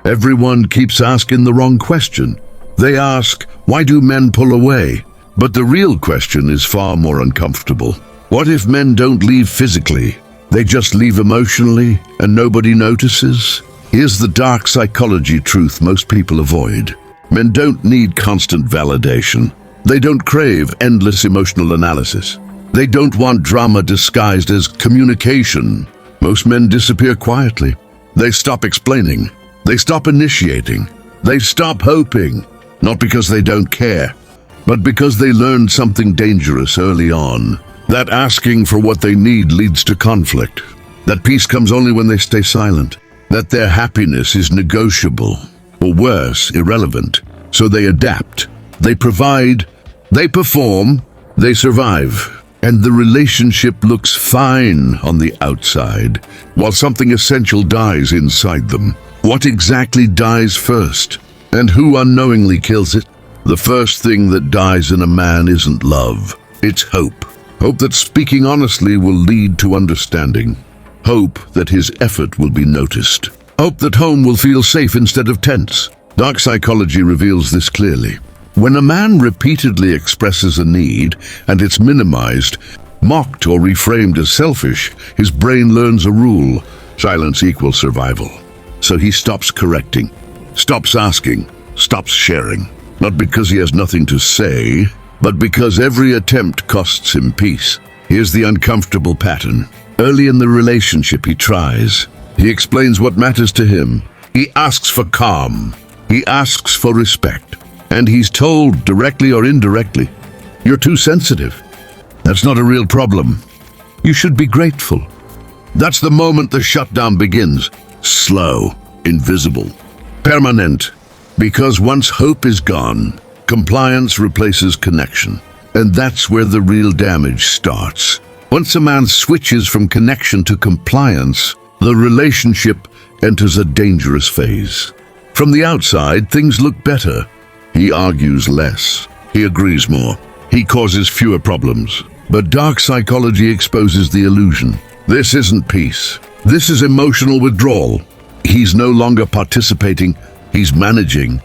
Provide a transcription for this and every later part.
Everyone keeps asking the wrong question. They ask, why do men pull away? But the real question is far more uncomfortable. What if men don't leave physically? They just leave emotionally and nobody notices? Here's the dark psychology truth most people avoid. Men don't need constant validation. They don't crave endless emotional analysis. They don't want drama disguised as communication. Most men disappear quietly. They stop explaining. They stop initiating. They stop hoping. Not because they don't care, but because they learned something dangerous early on. That asking for what they need leads to conflict. That peace comes only when they stay silent. That their happiness is negotiable, or worse, irrelevant. So they adapt. They provide. They perform. They survive. And the relationship looks fine on the outside, while something essential dies inside them. What exactly dies first? And who unknowingly kills it? The first thing that dies in a man isn't love. It's hope. Hope that speaking honestly will lead to understanding. Hope that his effort will be noticed. Hope that home will feel safe instead of tense. Dark psychology reveals this clearly. When a man repeatedly expresses a need and it's minimized, mocked or reframed as selfish, his brain learns a rule: silence equals survival. So he stops correcting, stops asking, stops sharing. Not because he has nothing to say, but because every attempt costs him peace. Here's the uncomfortable pattern. Early in the relationship he tries. He explains what matters to him. He asks for calm. He asks for respect. And he's told, directly or indirectly, you're too sensitive. That's not a real problem. You should be grateful. That's the moment the shutdown begins. Slow, invisible, permanent. Because once hope is gone, compliance replaces connection. And that's where the real damage starts. Once a man switches from connection to compliance, the relationship enters a dangerous phase. From the outside, things look better. He argues less. He agrees more. He causes fewer problems. But dark psychology exposes the illusion. This isn't peace. This is emotional withdrawal. He's no longer participating. He's managing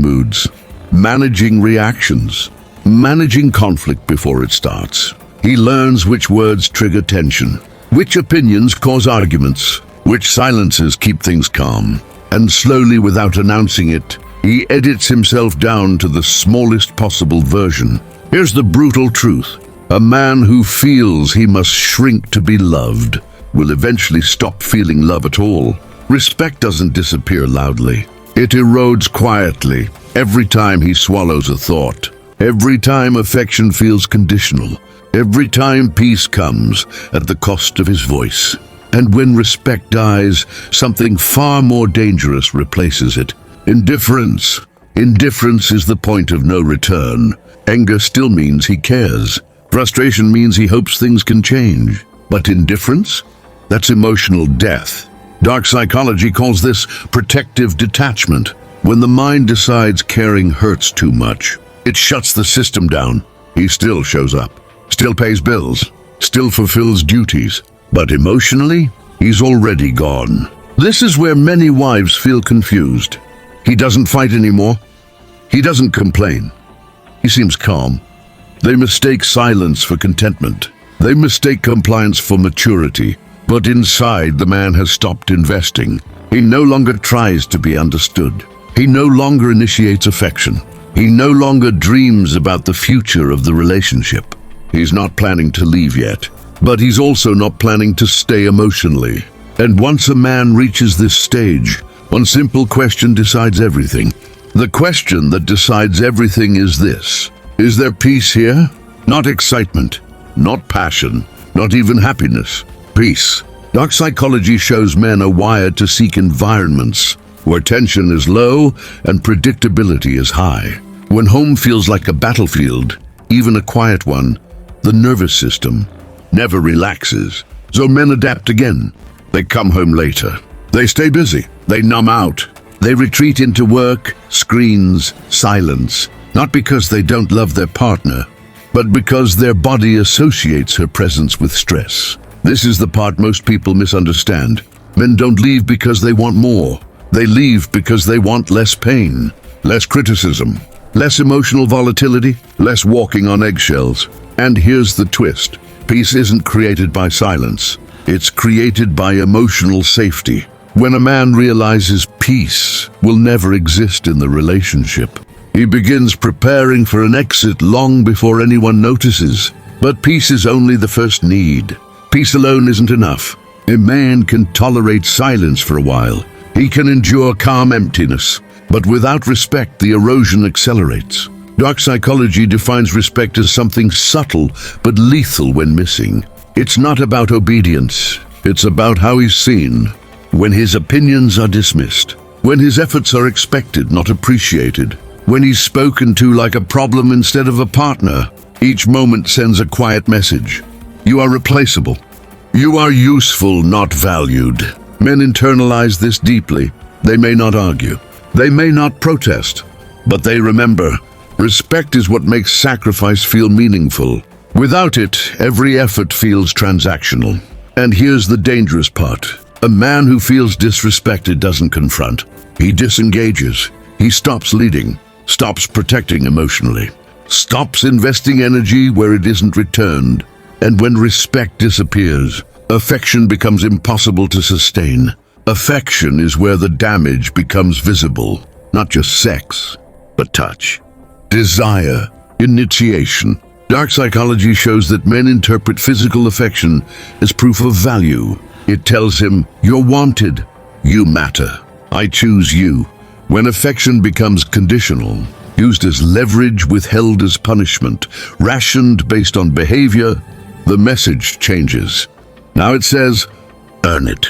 moods, managing reactions, managing conflict before it starts. He learns which words trigger tension, which opinions cause arguments, which silences keep things calm. And slowly, without announcing it, he edits himself down to the smallest possible version. Here's the brutal truth. A man who feels he must shrink to be loved will eventually stop feeling love at all. Respect doesn't disappear loudly. It erodes quietly every time he swallows a thought. Every time affection feels conditional. Every time peace comes at the cost of his voice. And when respect dies, something far more dangerous replaces it. Indifference. Indifference is the point of no return. Anger still means he cares. Frustration means he hopes things can change. But indifference? That's emotional death. Dark psychology calls this protective detachment. When the mind decides caring hurts too much, it shuts the system down. He still shows up, still pays bills, still fulfills duties. But emotionally, he's already gone. This is where many wives feel confused. He doesn't fight anymore. He doesn't complain. He seems calm. They mistake silence for contentment. They mistake compliance for maturity. But inside, the man has stopped investing. He no longer tries to be understood. He no longer initiates affection. He no longer dreams about the future of the relationship. He's not planning to leave yet. But he's also not planning to stay emotionally. And once a man reaches this stage, one simple question decides everything. The question that decides everything is this: is there peace here? Not excitement, not passion, not even happiness. Peace. Dark psychology shows men are wired to seek environments where tension is low and predictability is high. When home feels like a battlefield, even a quiet one, the nervous system never relaxes. So men adapt again. They come home later. They stay busy. They numb out. They retreat into work, screens, silence. Not because they don't love their partner, but because their body associates her presence with stress. This is the part most people misunderstand. Men don't leave because they want more. They leave because they want less pain, less criticism, less emotional volatility, less walking on eggshells. And here's the twist. Peace isn't created by silence. It's created by emotional safety. When a man realizes peace will never exist in the relationship, he begins preparing for an exit long before anyone notices. But peace is only the first need. Peace alone isn't enough. A man can tolerate silence for a while. He can endure calm emptiness. But without respect, the erosion accelerates. Dark psychology defines respect as something subtle but lethal when missing. It's not about obedience. It's about how he's seen. When his opinions are dismissed. When his efforts are expected, not appreciated. When he's spoken to like a problem instead of a partner. Each moment sends a quiet message. You are replaceable. You are useful, not valued. Men internalize this deeply. They may not argue. They may not protest. But they remember, respect is what makes sacrifice feel meaningful. Without it, every effort feels transactional. And here's the dangerous part. A man who feels disrespected doesn't confront. He disengages. He stops leading, stops protecting emotionally, stops investing energy where it isn't returned. And when respect disappears, affection becomes impossible to sustain. Affection is where the damage becomes visible, not just sex, but touch, desire, initiation. Dark psychology shows that men interpret physical affection as proof of value. It tells him, you're wanted, you matter, I choose you. When affection becomes conditional, used as leverage, withheld as punishment, rationed based on behavior, the message changes. Now it says, earn it,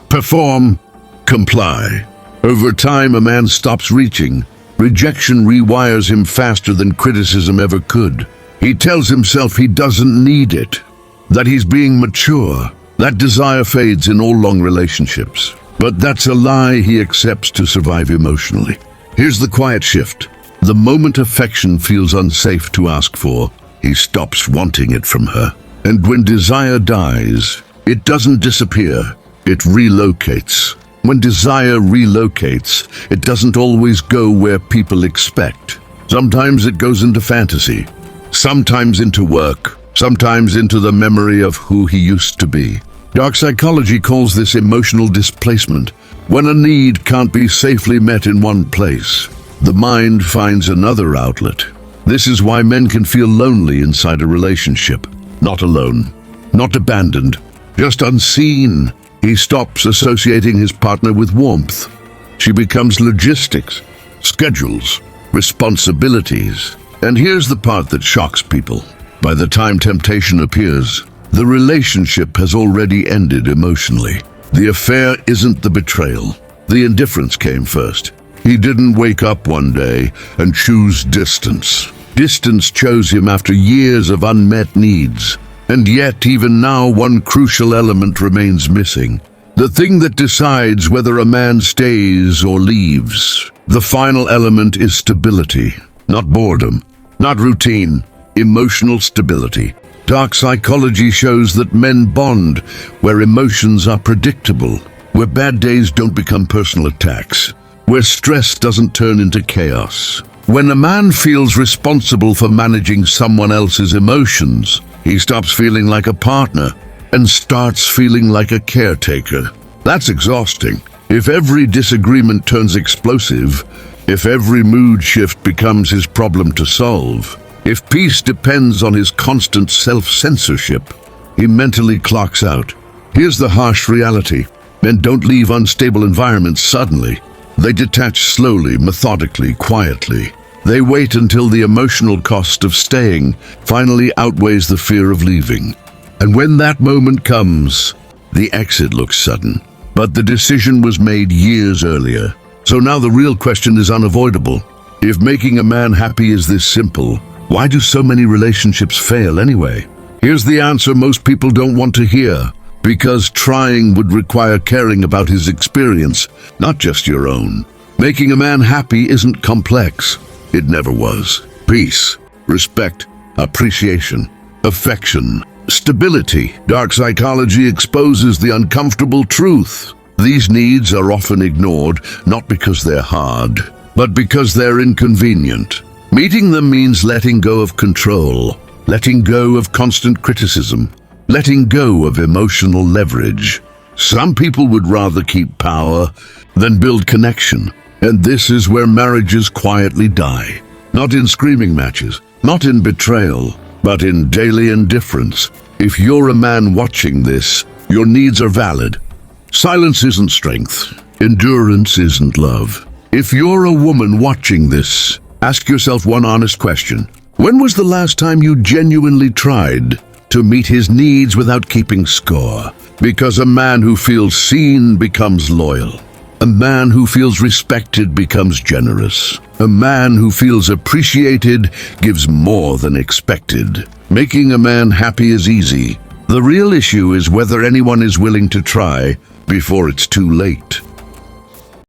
perform, comply. Over time, a man stops reaching. Rejection rewires him faster than criticism ever could. He tells himself he doesn't need it, that he's being mature. That desire fades in all long relationships. But that's a lie he accepts to survive emotionally. Here's the quiet shift. The moment affection feels unsafe to ask for, he stops wanting it from her. And when desire dies, it doesn't disappear, it relocates. When desire relocates, it doesn't always go where people expect. Sometimes it goes into fantasy, sometimes into work, sometimes into the memory of who he used to be. Dark psychology calls this emotional displacement. When a need can't be safely met in one place, the mind finds another outlet. This is why men can feel lonely inside a relationship. Not alone, not abandoned, just unseen. He stops associating his partner with warmth. She becomes logistics, schedules, responsibilities. And here's the part that shocks people. By the time temptation appears, the relationship has already ended emotionally. The affair isn't the betrayal. The indifference came first. He didn't wake up one day and choose distance. Distance chose him after years of unmet needs. And yet, even now, one crucial element remains missing. The thing that decides whether a man stays or leaves. The final element is stability. Not boredom, not routine, emotional stability. Dark psychology shows that men bond where emotions are predictable, where bad days don't become personal attacks, where stress doesn't turn into chaos. When a man feels responsible for managing someone else's emotions, he stops feeling like a partner and starts feeling like a caretaker. That's exhausting. If every disagreement turns explosive, if every mood shift becomes his problem to solve, if peace depends on his constant self-censorship, he mentally clocks out. Here's the harsh reality. Men don't leave unstable environments suddenly. They detach slowly, methodically, quietly. They wait until the emotional cost of staying finally outweighs the fear of leaving. And when that moment comes, the exit looks sudden. But the decision was made years earlier. So now the real question is unavoidable. If making a man happy is this simple, why do so many relationships fail anyway? Here's the answer most people don't want to hear. Because trying would require caring about his experience, not just your own. Making a man happy isn't complex. It never was. Peace, respect, appreciation, affection, stability. Dark psychology exposes the uncomfortable truth. These needs are often ignored, not because they're hard, but because they're inconvenient. Meeting them means letting go of control, letting go of constant criticism, letting go of emotional leverage. Some people would rather keep power than build connection, and this is where marriages quietly die. Not in screaming matches, not in betrayal, but in daily indifference. If you're a man watching this, your needs are valid. Silence isn't strength. Endurance isn't love. If you're a woman watching this, ask yourself one honest question. When was the last time you genuinely tried to meet his needs without keeping score? Because a man who feels seen becomes loyal. A man who feels respected becomes generous. A man who feels appreciated gives more than expected. Making a man happy is easy. The real issue is whether anyone is willing to try before it's too late.